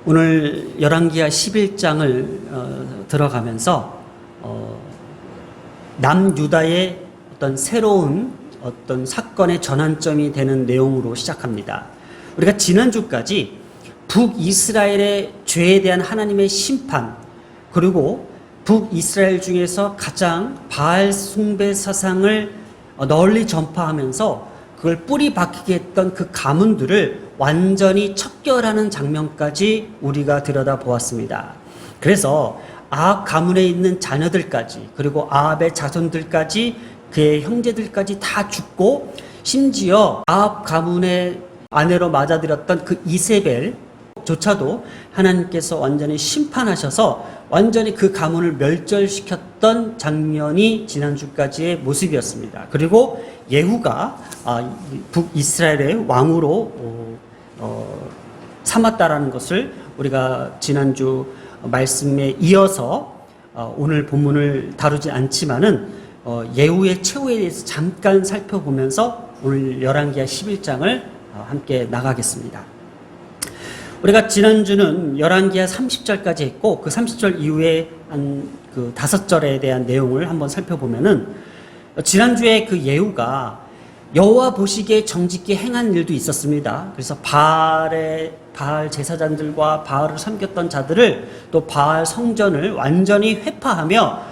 오늘 열왕기하 11장을 들어가면서 남유다의 어떤 새로운 어떤 사건의 전환점이 되는 내용으로 시작합니다. 우리가 지난주까지 북이스라엘의 죄에 대한 하나님의 심판, 그리고 북이스라엘 중에서 가장 바알 숭배 사상을 널리 전파하면서 그걸 뿌리 박히게 했던 그 가문들을 완전히 척결하는 장면까지 우리가 들여다보았습니다. 그래서 아합 가문에 있는 자녀들까지, 그리고 아합의 자손들까지, 그의 형제들까지 다 죽고, 심지어 아합 가문의 아내로 맞아들였던 그 이세벨조차도 하나님께서 완전히 심판하셔서 완전히 그 가문을 멸절시켰던 장면이 지난주까지의 모습이었습니다. 그리고 예후가 북이스라엘의 왕으로 삼았다라는 것을 우리가 지난주 말씀에 이어서 오늘 본문을 다루지 않지만은 예후의 최후에 대해서 잠깐 살펴보면서 오늘 열왕기하 11장을 함께 나가겠습니다. 우리가 지난주는 열왕기하 30절까지 했고, 그 30절 이후에 한 그 5절에 대한 내용을 한번 살펴보면은, 지난주에 그 예후가 여호와 보시기에 정직히 행한 일도 있었습니다. 그래서 바알 제사장들과 바알을 섬겼던 자들을, 또 바알 성전을 완전히 회파하며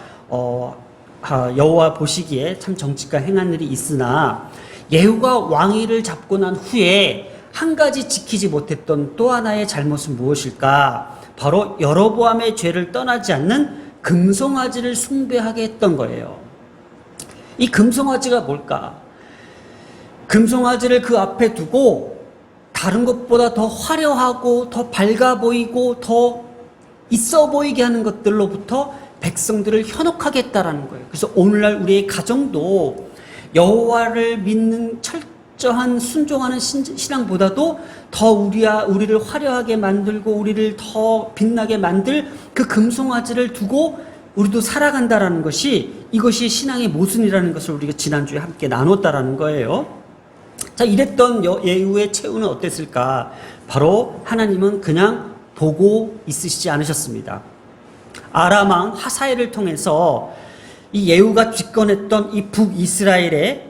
여호와 보시기에 참 정직한 행한 일이 있으나, 예후가 왕위를 잡고 난 후에 한 가지 지키지 못했던 또 하나의 잘못은 무엇일까? 바로 여로보암의 죄를 떠나지 않는 금송아지를 숭배하게 했던 거예요. 이 금송아지가 뭘까? 금송아지를 그 앞에 두고 다른 것보다 더 화려하고 더 밝아 보이고 더 있어 보이게 하는 것들로부터 백성들을 현혹하게 했다라는 거예요. 그래서 오늘날 우리의 가정도 여호와를 믿는 철저한 순종하는 신앙보다도 더 우리를 화려하게 만들고 우리를 더 빛나게 만들 그 금송아지를 두고 우리도 살아간다라는 것이, 이것이 신앙의 모순이라는 것을 우리가 지난주에 함께 나눴다라는 거예요. 자, 이랬던 예후의 최후는 어땠을까? 바로 하나님은 그냥 보고 있으시지 않으셨습니다. 아람 왕 하사엘을 통해서 이 예후가 집권했던 이 북이스라엘의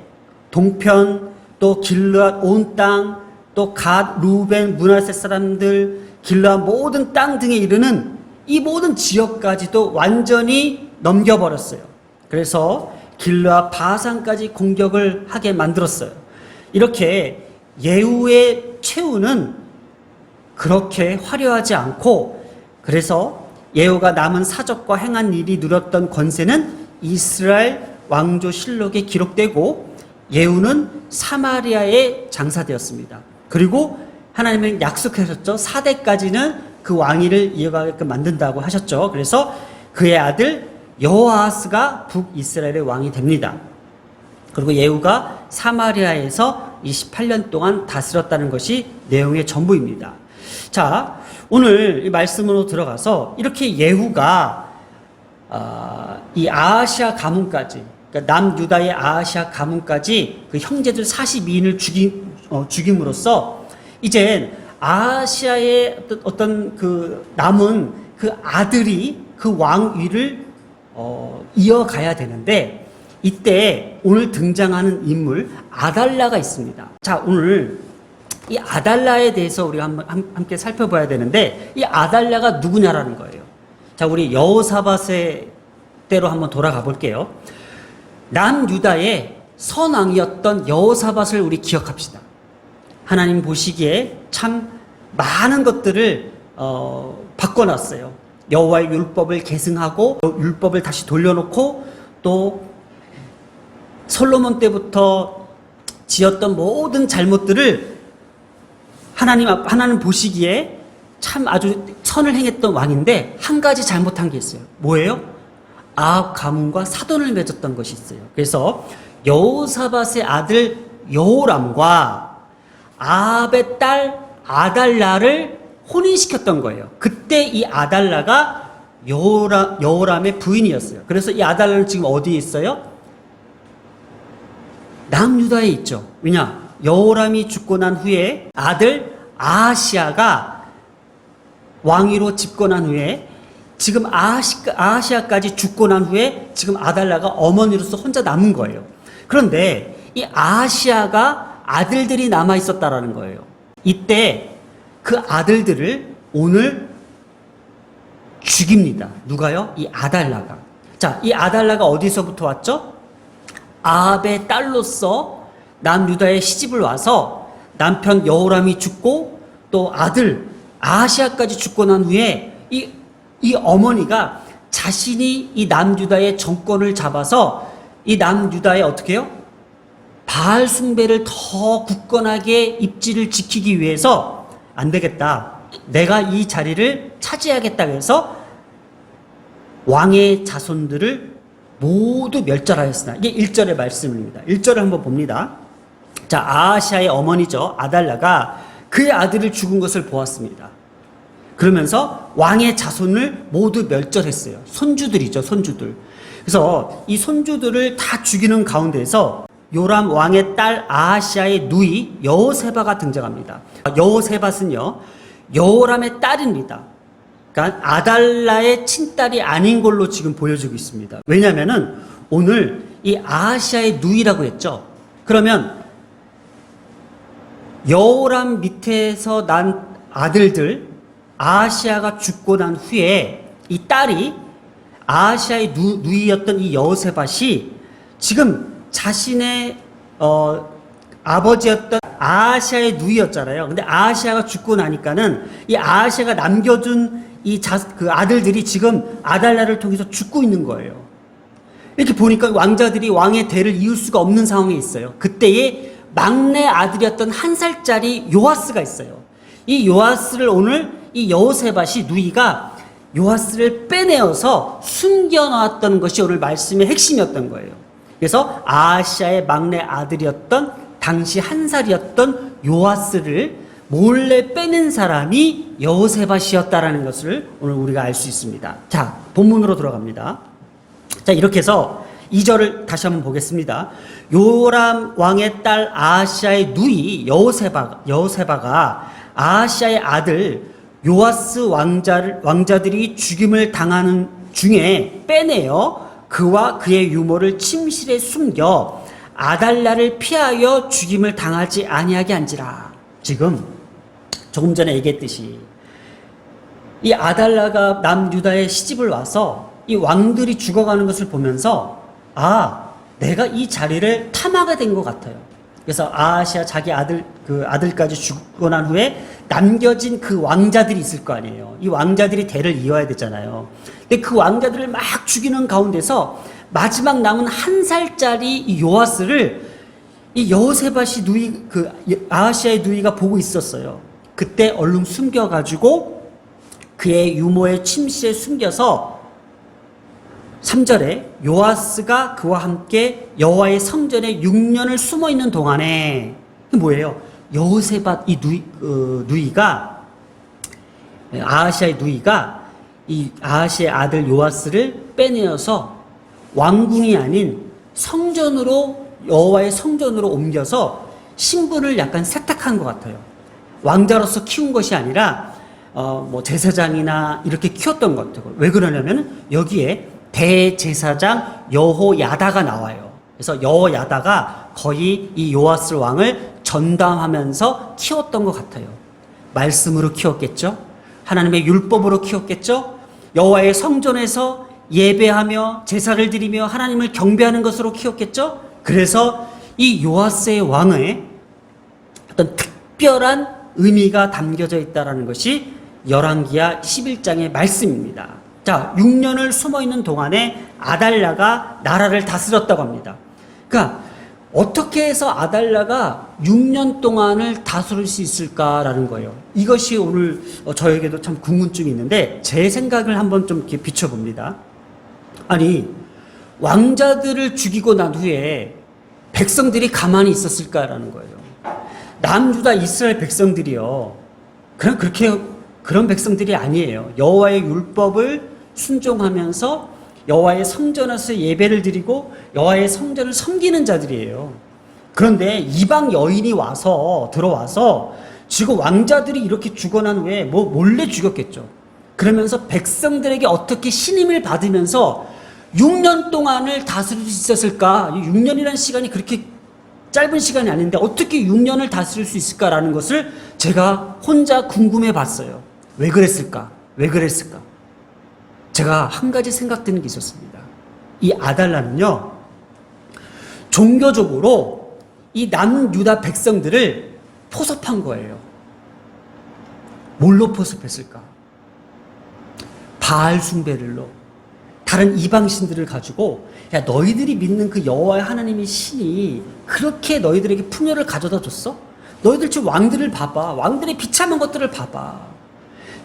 동편, 또 길르앗 온 땅, 또 갓, 루벤, 므낫세 사람들, 길르앗 모든 땅 등에 이르는 이 모든 지역까지도 완전히 넘겨버렸어요. 그래서 길르앗 바산까지 공격을 하게 만들었어요. 이렇게 예후의 최후는 그렇게 화려하지 않고, 그래서 예후가 남은 사적과 행한 일이 누렸던 권세는 이스라엘 왕조 실록에 기록되고, 예후는 사마리아에 장사되었습니다. 그리고 하나님은 약속하셨죠. 4대까지는 그 왕위를 이어가게끔 만든다고 하셨죠. 그래서 그의 아들 여호아하스가 북이스라엘의 왕이 됩니다. 그리고 예후가 사마리아에서 28년 동안 다스렸다는 것이 내용의 전부입니다. 자, 오늘 이 말씀으로 들어가서 이렇게 예후가 이 아하시아 가문까지, 그러니까 남유다의 아하시아 가문까지 그 형제들 42인을 죽임으로써 이제 아하시아의 어떤 그 남은 그 아들이 그 왕위를 이어가야 되는데, 이때 오늘 등장하는 인물 아달라가 있습니다. 자, 오늘 이 아달라에 대해서 우리가 함께 살펴봐야 되는데, 이 아달라가 누구냐라는 거예요. 자, 우리 여호사밧의 때로 한번 돌아가 볼게요. 남유다의 선왕이었던 여호사밧을 우리 기억합시다. 하나님 보시기에 참 많은 것들을 바꿔놨어요. 여호와의 율법을 계승하고 율법을 다시 돌려놓고, 또 솔로몬 때부터 지었던 모든 잘못들을 하나님 보시기에 참 아주 선을 행했던 왕인데, 한 가지 잘못한 게 있어요. 뭐예요? 아합 가문과 사돈을 맺었던 것이 있어요. 그래서 여호사밧의 아들 여호람과 아합의 딸 아달라를 혼인시켰던 거예요. 그때 이 아달라가 여호람의 부인이었어요. 그래서 이 아달라는 지금 어디에 있어요? 남유다에 있죠. 왜냐? 여호람이 죽고 난 후에 아들 아하시아가 왕위로 집권한 후에 지금 아하시아까지 죽고 난 후에 지금 아달랴가 어머니로서 혼자 남은 거예요. 그런데 이 아하시아가 아들들이 남아 있었다라는 거예요. 이때 그 아들들을 오늘 죽입니다. 누가요? 이 아달랴가. 자, 이 아달랴가 어디서부터 왔죠? 아합의 딸로서 남유다에 시집을 와서 남편 여호람이 죽고 또 아들 아하시아까지 죽고 난 후에 이 어머니가 자신이 이 남유다의 정권을 잡아서 이 남유다에 어떻게 해요? 바알 숭배를 더 굳건하게 입지를 지키기 위해서 안 되겠다. 내가 이 자리를 차지하겠다 해서 왕의 자손들을 모두 멸절하였으나, 이게 1절의 말씀입니다. 1절을 한번 봅니다. 자, 아하시아의 어머니죠. 아달랴가 그의 아들을 죽은 것을 보았습니다. 그러면서 왕의 자손을 모두 멸절했어요. 손주들이죠, 손주들. 그래서 이 손주들을 다 죽이는 가운데서 요람 왕의 딸 아하시아의 누이 여호세바가 등장합니다. 여호세밧은요, 여호람의 딸입니다. 그러니까 아달랴의 친딸이 아닌 걸로 지금 보여지고 있습니다. 왜냐하면은 오늘 이 아하시아의 누이라고 했죠. 그러면 여호람 밑에서 난 아들들, 아하시아가 죽고 난 후에 이 딸이 아하시아의 누이였던 이 여호세밧이 지금 자신의 아버지였던 아하시아의 누이였잖아요. 근데 아하시아가 죽고 나니까는 이 아하시아가 남겨준 그 아들들이 지금 아달랴를 통해서 죽고 있는 거예요. 이렇게 보니까 왕자들이 왕의 대를 이을 수가 없는 상황에 있어요. 그때에 막내 아들이었던 1살짜리 요아스가 있어요. 이 요아스를 오늘 이 여호세밧이 누이가 요아스를 빼내어서 숨겨놨던 것이 오늘 말씀의 핵심이었던 거예요. 그래서 아하시아의 막내 아들이었던 당시 1살이었던 요아스를 몰래 빼낸 사람이 여호세밧이었다라는 것을 오늘 우리가 알 수 있습니다. 자, 본문으로 들어갑니다. 자, 이렇게 해서 2절을 다시 한번 보겠습니다. 요람 왕의 딸 아하시아의 누이 여호세바가 아하시아의 아들 요아스 왕자들이 죽임을 당하는 중에 빼내어 그와 그의 유모를 침실에 숨겨 아달랴를 피하여 죽임을 당하지 아니하게 한지라. 지금 조금 전에 얘기했듯이 이 아달랴가 남유다에 시집을 와서 이 왕들이 죽어가는 것을 보면서 내가 이 자리를 탐하게 된 것 같아요. 그래서 아하시아 자기 아들까지 죽고 난 후에 남겨진 그 왕자들이 있을 거 아니에요. 이 왕자들이 대를 이어야 되잖아요. 근데 그 왕자들을 막 죽이는 가운데서 마지막 남은 1살짜리 이 요아스를 이 여호세밧이 아하시아의 누이가 보고 있었어요. 그때 얼른 숨겨가지고 그의 유모의 침실에 숨겨서 3절에 요아스가 그와 함께 여호와의 성전에 6년을 숨어 있는 동안에 뭐예요? 여호세밧 이 누이가 아하시아의 누이가 이 아하시아의 아들 요아스를 빼내어서 왕궁이 아닌 성전으로 여호와의 성전으로 옮겨서 신분을 약간 세탁한 것 같아요. 왕자로서 키운 것이 아니라 제사장이나 이렇게 키웠던 것 같아요. 왜 그러냐면 여기에 대제사장 여호야다가 나와요. 그래서 여호야다가 거의 이 요아스 왕을 전담하면서 키웠던 것 같아요. 말씀으로 키웠겠죠. 하나님의 율법으로 키웠겠죠. 여호와의 성전에서 예배하며 제사를 드리며 하나님을 경배하는 것으로 키웠겠죠. 그래서 이 요아스의 왕의 어떤 특별한 의미가 담겨져 있다는 것이 열왕기하 11장의 말씀입니다. 자, 6년을 숨어있는 동안에 아달랴가 나라를 다스렸다고 합니다. 그러니까 어떻게 해서 아달랴가 6년 동안을 다스릴 수 있을까라는 거예요. 이것이 오늘 저에게도 참 궁금증이 있는데 제 생각을 한번 좀 이렇게 비춰봅니다. 아니, 왕자들을 죽이고 난 후에 백성들이 가만히 있었을까라는 거예요. 남유다 이스라엘 백성들이요. 그런 백성들이 아니에요. 여호와의 율법을 순종하면서 여호와의 성전에서 예배를 드리고 여호와의 성전을 섬기는 자들이에요. 그런데 이방 여인이 들어와서 지금 왕자들이 이렇게 죽어난 후에 뭐 몰래 죽였겠죠. 그러면서 백성들에게 어떻게 신임을 받으면서 6년 동안을 다스릴 수 있었을까? 6년이라는 시간이 그렇게 짧은 시간이 아닌데 어떻게 6년을 다스릴 수 있을까라는 것을 제가 혼자 궁금해 봤어요. 왜 그랬을까? 왜 그랬을까? 제가 한 가지 생각드는 게 있었습니다. 이 아달랴는요, 종교적으로 이 남유다 백성들을 포섭한 거예요. 뭘로 포섭했을까? 바알 숭배를로, 다른 이방신들을 가지고, 야, 너희들이 믿는 그 여호와의 하나님의 신이 그렇게 너희들에게 풍요를 가져다 줬어? 너희들 지금 왕들을 봐봐. 왕들의 비참한 것들을 봐봐.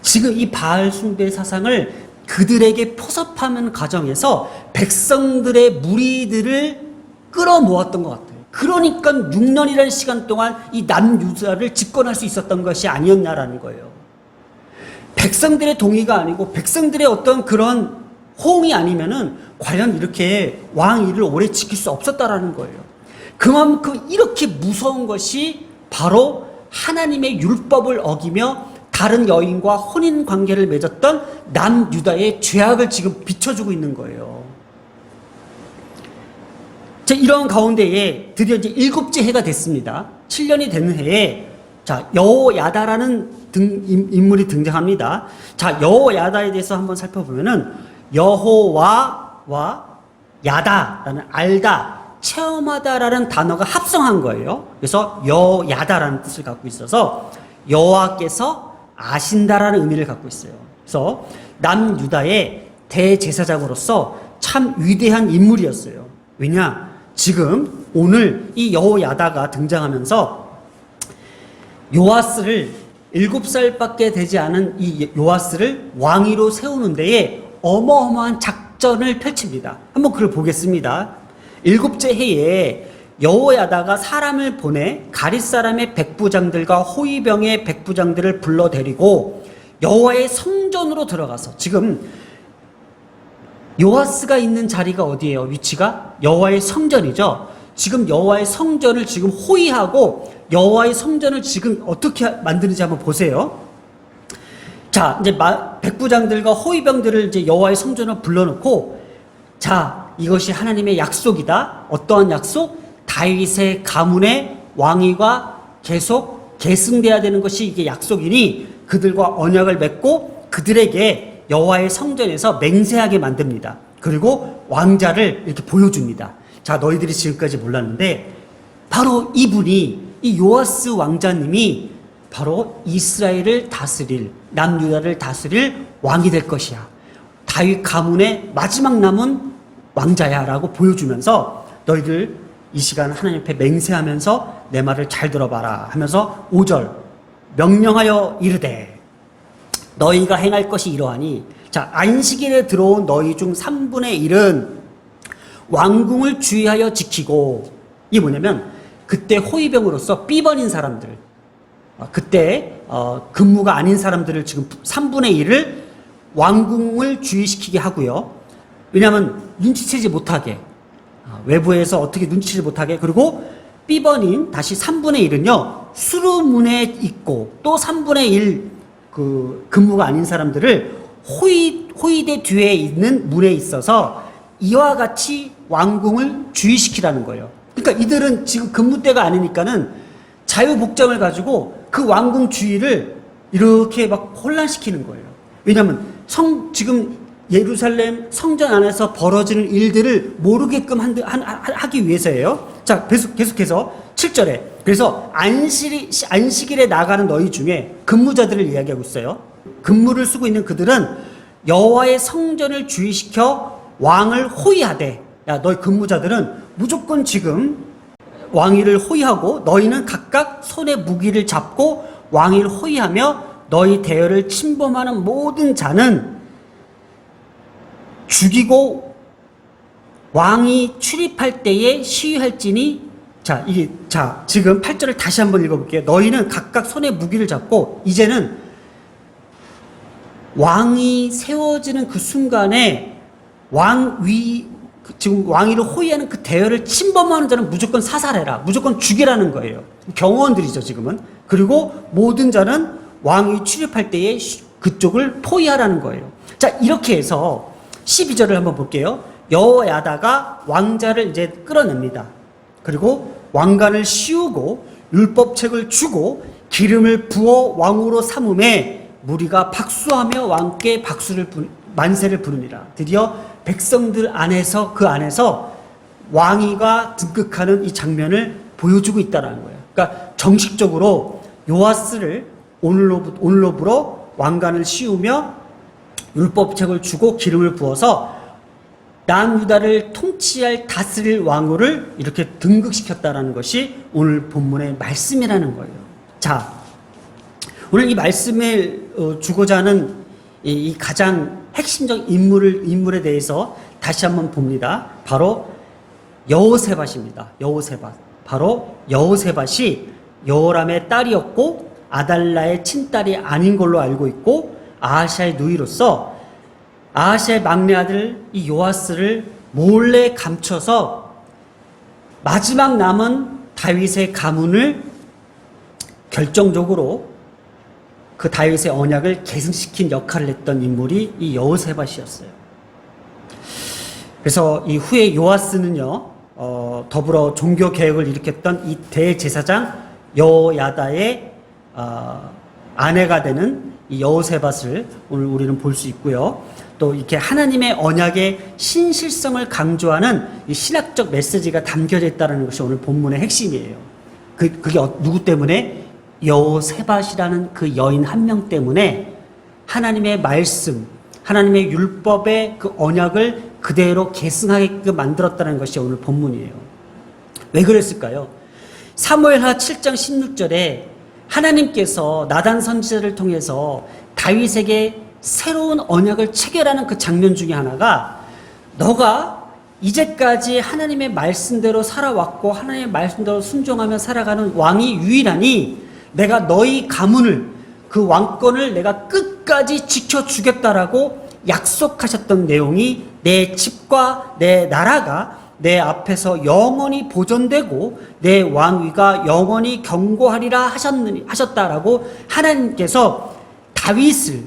지금 이 바알 숭배 사상을 그들에게 포섭하는 과정에서 백성들의 무리들을 끌어모았던 것 같아요. 그러니까 6년이라는 시간 동안 이 남유다를 집권할 수 있었던 것이 아니었냐라는 거예요. 백성들의 동의가 아니고 백성들의 어떤 그런 호응이 아니면은 과연 이렇게 왕 위를 오래 지킬 수 없었다라는 거예요. 그만큼 이렇게 무서운 것이 바로 하나님의 율법을 어기며 다른 여인과 혼인 관계를 맺었던 남유다의 죄악을 지금 비춰주고 있는 거예요. 자, 이런 가운데에 드디어 이제 7째 해가 됐습니다. 7년이 되는 해에 자, 여호야다라는 인물이 등장합니다. 자, 여호야다에 대해서 한번 살펴보면은 여호와와 야다라는 알다, 체험하다라는 단어가 합성한 거예요. 그래서 여야다라는 뜻을 갖고 있어서 여호와께서 아신다라는 의미를 갖고 있어요. 그래서 남유다의 대제사장으로서 참 위대한 인물이었어요. 왜냐? 지금 오늘 이 여호야다가 등장하면서 요아스를 7살밖에 되지 않은 이 요아스를 왕위로 세우는 데에 어마어마한 작전을 펼칩니다. 한번 그걸 보겠습니다. 7째 해에 여호야다가 사람을 보내 가릿 사람의 백부장들과 호위병의 백부장들을 불러 데리고 여호와의 성전으로 들어가서, 지금 요아스가 있는 자리가 어디예요? 위치가 여호와의 성전이죠. 지금 여호와의 성전을 지금 호위하고 여호와의 성전을 지금 어떻게 만드는지 한번 보세요. 자, 이제 백부장들과 호위병들을 이제 여호와의 성전을 불러놓고, 자, 이것이 하나님의 약속이다. 어떠한 약속? 다윗의 가문의 왕위가 계속 계승돼야 되는 것이 이게 약속이니 그들과 언약을 맺고 그들에게 여호와의 성전에서 맹세하게 만듭니다. 그리고 왕자를 이렇게 보여줍니다. 자, 너희들이 지금까지 몰랐는데 바로 이분이, 이 요아스 왕자님이 바로 이스라엘을 다스릴, 남유다를 다스릴 왕이 될 것이야. 다윗 가문의 마지막 남은 왕자야 라고 보여주면서 너희들 이 시간 하나님 앞에 맹세하면서 내 말을 잘 들어봐라 하면서 5절 명령하여 이르되 너희가 행할 것이 이러하니, 자, 안식일에 들어온 너희 중 3분의 1은 왕궁을 주의하여 지키고, 이게 뭐냐면 그때 호위병으로서 삐번인 사람들, 그때 근무가 아닌 사람들을 지금 3분의 1을 왕궁을 주의시키게 하고요. 왜냐하면 눈치채지 못하게, 외부에서 어떻게 눈치채지 못하게, 그리고 삐번인 다시 3분의 1은요 수루문에 있고 또 3분의 1 그 근무가 아닌 사람들을 호위대 뒤에 있는 문에 있어서 이와 같이 왕궁을 주의시키라는 거예요. 그러니까 이들은 지금 근무 때가 아니니까는 자유복장을 가지고 그 왕궁 주위를 이렇게 막 혼란시키는 거예요. 왜냐하면 지금 예루살렘 성전 안에서 벌어지는 일들을 모르게끔 하기 위해서예요. 자, 계속해서 7절에 그래서 안식일에 나가는 너희 중에 근무자들을 이야기하고 있어요. 근무를 쓰고 있는 그들은 여호와의 성전을 주의시켜 왕을 호위하되, 야, 너희 근무자들은 무조건 지금 왕위를 호위하고 너희는 각각 손에 무기를 잡고 왕위를 호위하며 너희 대열을 침범하는 모든 자는 죽이고 왕이 출입할 때에 시위할지니, 자, 지금 8절을 다시 한번 읽어볼게요. 너희는 각각 손에 무기를 잡고, 이제는 왕이 세워지는 그 순간에 지금 왕위를 호위하는 그 대열을 침범하는 자는 무조건 사살해라. 무조건 죽이라는 거예요. 경호원들이죠, 지금은. 그리고 모든 자는 왕이 출입할 때에 그쪽을 포위하라는 거예요. 자, 이렇게 해서 12절을 한번 볼게요. 여호야다가 왕자를 이제 끌어냅니다. 그리고 왕관을 씌우고 율법책을 주고 기름을 부어 왕으로 삼음에 무리가 박수하며 왕께 만세를 부르니라. 드디어 백성들 안에서 그 안에서 왕위가 등극하는 이 장면을 보여주고 있다는 거예요. 그러니까 정식적으로 요아스를 오늘로부로 왕관을 씌우며 율법책을 주고 기름을 부어서 남유다를 통치할 다스릴 왕후를 이렇게 등극시켰다라는 것이 오늘 본문의 말씀이라는 거예요. 자, 오늘 이 말씀을 주고자 하는 이 가장 핵심적 인물에 대해서 다시 한번 봅니다. 바로 여호세밧입니다. 여호세밧. 바로 여호세밧이 여호람의 딸이었고 아달라의 친딸이 아닌 걸로 알고 있고 아하시아의 누이로서 아하시아의 막내 아들 이 요아스를 몰래 감춰서 마지막 남은 다윗의 가문을 결정적으로 그 다윗의 언약을 계승시킨 역할을 했던 인물이 이 여호세밧이었어요. 그래서 이 후에 요아스는요, 더불어 종교 개혁을 일으켰던 이 대제사장 여호야다의 아내가 되는 이 여호세밧을 오늘 우리는 볼 수 있고요. 또 이렇게 하나님의 언약의 신실성을 강조하는 이 신학적 메시지가 담겨져 있다는 것이 오늘 본문의 핵심이에요. 그게 누구 때문에? 여호세밧이라는 그 여인 한 명 때문에 하나님의 말씀, 하나님의 율법의 그 언약을 그대로 계승하게끔 만들었다는 것이 오늘 본문이에요. 왜 그랬을까요? 사무엘하 7장 16절에 하나님께서 나단 선지자를 통해서 다윗에게 새로운 언약을 체결하는 그 장면 중에 하나가 너가 이제까지 하나님의 말씀대로 살아왔고 하나님의 말씀대로 순종하며 살아가는 왕이 유일하니 내가 너희 가문을 그 왕권을 내가 끝까지 지켜주겠다라고 약속하셨던 내용이 내 집과 내 나라가 내 앞에서 영원히 보존되고 내 왕위가 영원히 경고하리라 하셨다라고 하나님께서 다윗을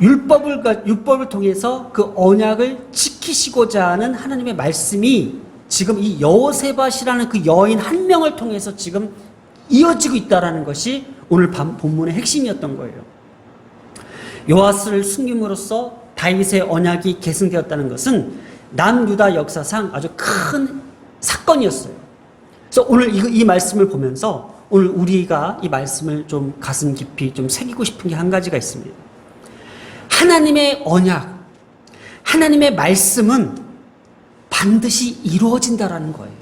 율법을 통해서 그 언약을 지키시고자 하는 하나님의 말씀이 지금 이 여호세밧이라는 그 여인 한 명을 통해서 지금 이어지고 있다는 것이 오늘 본문의 핵심이었던 거예요. 요아스를 숨김으로써 다윗의 언약이 계승되었다는 것은 남유다 역사상 아주 큰 사건이었어요. 그래서 오늘 이 말씀을 보면서 오늘 우리가 이 말씀을 좀 가슴 깊이 좀 새기고 싶은 게 한 가지가 있습니다. 하나님의 언약, 하나님의 말씀은 반드시 이루어진다라는 거예요.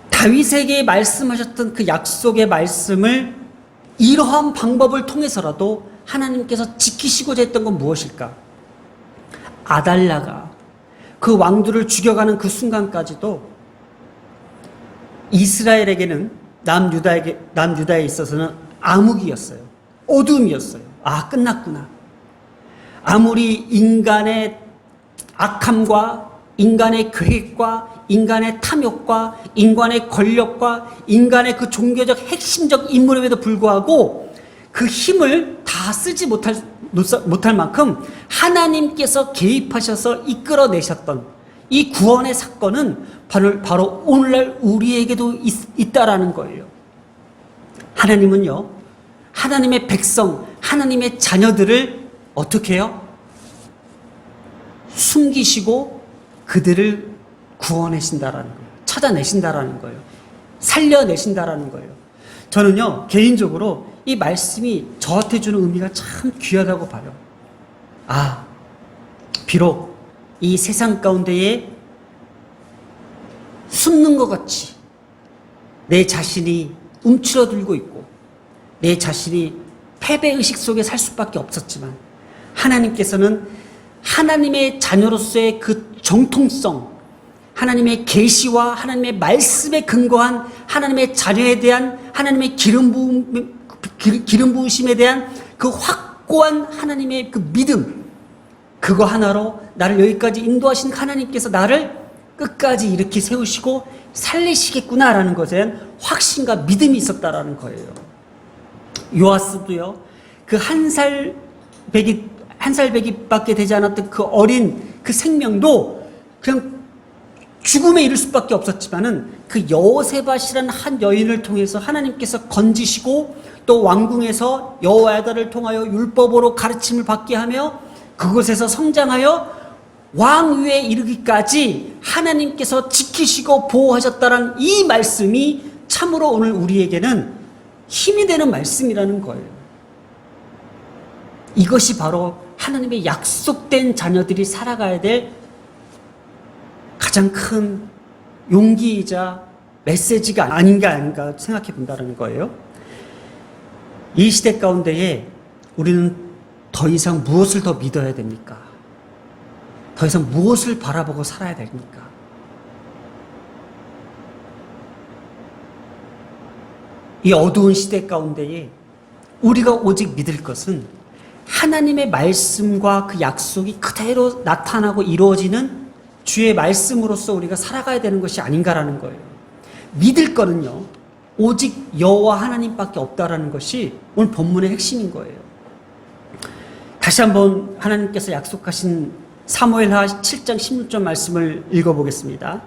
다윗에게 말씀하셨던 그 약속의 말씀을 이러한 방법을 통해서라도 하나님께서 지키시고자 했던 건 무엇일까? 아달라가 그 왕들을 죽여가는 그 순간까지도 이스라엘에게는 남유다에 있어서는 암흑이었어요. 어둠이었어요. 아, 끝났구나. 아무리 인간의 악함과 인간의 계획과 인간의 탐욕과 인간의 권력과 인간의 그 종교적 핵심적 인물임에도 불구하고 그 힘을 다 쓰지 못할 만큼 하나님께서 개입하셔서 이끌어내셨던 이 구원의 사건은 바로 오늘날 우리에게도 있다라는 거예요. 하나님은요, 하나님의 백성, 하나님의 자녀들을 어떻게 해요? 숨기시고 그들을 구원하신다라는 거예요. 찾아내신다라는 거예요. 살려내신다라는 거예요. 저는요, 개인적으로 이 말씀이 저한테 주는 의미가 참 귀하다고 봐요. 아, 비록 이 세상 가운데에 숨는 것 같이 내 자신이 움츠러들고 있고 내 자신이 패배의식 속에 살 수밖에 없었지만 하나님께서는 하나님의 자녀로서의 그 정통성, 하나님의 계시와 하나님의 말씀에 근거한 하나님의 자녀에 대한 하나님의 기름 부으심에 대한 그 확고한 하나님의 그 믿음, 그거 하나로 나를 여기까지 인도하신 하나님께서 나를 끝까지 이렇게 세우시고 살리시겠구나라는 것에 확신과 믿음이 있었다라는 거예요. 요아스도요, 그 한 살 배기밖에 되지 않았던 그 어린 그 생명도 그냥 죽음에 이를 수밖에 없었지만은 그 여호세밧이라는 한 여인을 통해서 하나님께서 건지시고 또 왕궁에서 여호야다를 통하여 율법으로 가르침을 받게 하며 그곳에서 성장하여 왕위에 이르기까지 하나님께서 지키시고 보호하셨다는 이 말씀이 참으로 오늘 우리에게는 힘이 되는 말씀이라는 거예요. 이것이 바로 하나님의 약속된 자녀들이 살아가야 될 가장 큰 용기이자 메시지가 아닌가 생각해 본다는 거예요. 이 시대 가운데에 우리는 더 이상 무엇을 더 믿어야 됩니까? 더 이상 무엇을 바라보고 살아야 됩니까? 이 어두운 시대 가운데에 우리가 오직 믿을 것은 하나님의 말씀과 그 약속이 그대로 나타나고 이루어지는 주의 말씀으로서 우리가 살아가야 되는 것이 아닌가라는 거예요. 믿을 거는요, 오직 여호와 하나님밖에 없다라는 것이 오늘 본문의 핵심인 거예요. 다시 한번 하나님께서 약속하신 사무엘하 7장 16절 말씀을 읽어보겠습니다.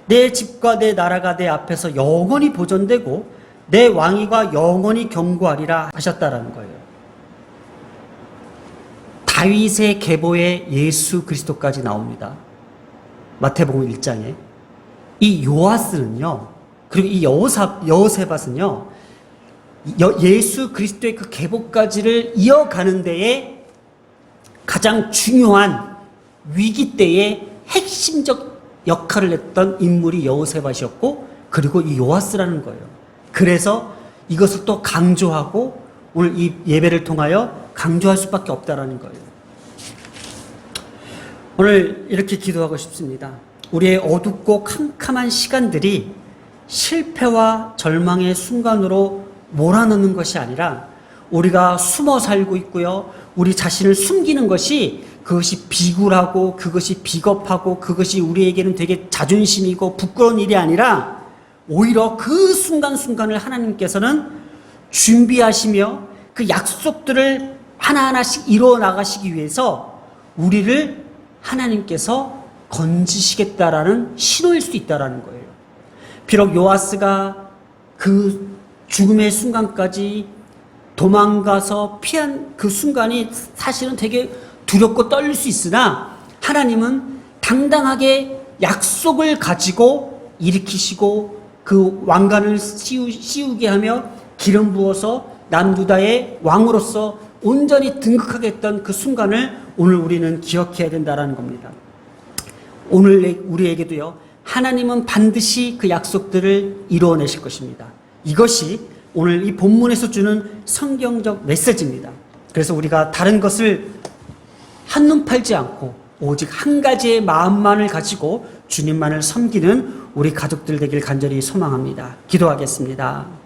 내 집과 내 나라가 내 앞에서 영원히 보존되고 내 왕위가 영원히 경고하리라 하셨다라는 거예요. 다윗의 계보에 예수 그리스도까지 나옵니다. 마태복음 1장에. 이 요아스는요, 그리고 이 여호세밧은요, 예수 그리스도의 그 계보까지를 이어가는 데에 가장 중요한 위기 때에 핵심적 역할을 했던 인물이 여호세밧이었고, 그리고 이 요아스라는 거예요. 그래서 이것을 또 강조하고 오늘 이 예배를 통하여 강조할 수밖에 없다라는 거예요. 오늘 이렇게 기도하고 싶습니다. 우리의 어둡고 캄캄한 시간들이 실패와 절망의 순간으로 몰아넣는 것이 아니라 우리가 숨어 살고 있고요, 우리 자신을 숨기는 것이 그것이 비굴하고 그것이 비겁하고 그것이 우리에게는 되게 자존심이고 부끄러운 일이 아니라 오히려 그 순간순간을 하나님께서는 준비하시며 그 약속들을 하나하나씩 이루어 나가시기 위해서 우리를 하나님께서 건지시겠다라는 신호일 수 있다라는 거예요. 비록 요아스가 그 죽음의 순간까지 도망가서 피한 그 순간이 사실은 되게 두렵고 떨릴 수 있으나 하나님은 당당하게 약속을 가지고 일으키시고 그 왕관을 씌우게 하며 기름 부어서 남유다의 왕으로서 온전히 등극하게 했던 그 순간을 오늘 우리는 기억해야 된다는 겁니다. 오늘 우리에게도요, 하나님은 반드시 그 약속들을 이루어내실 것입니다. 이것이 오늘 이 본문에서 주는 성경적 메시지입니다. 그래서 우리가 다른 것을 한눈 팔지 않고 오직 한 가지의 마음만을 가지고 주님만을 섬기는 우리 가족들 되길 간절히 소망합니다. 기도하겠습니다.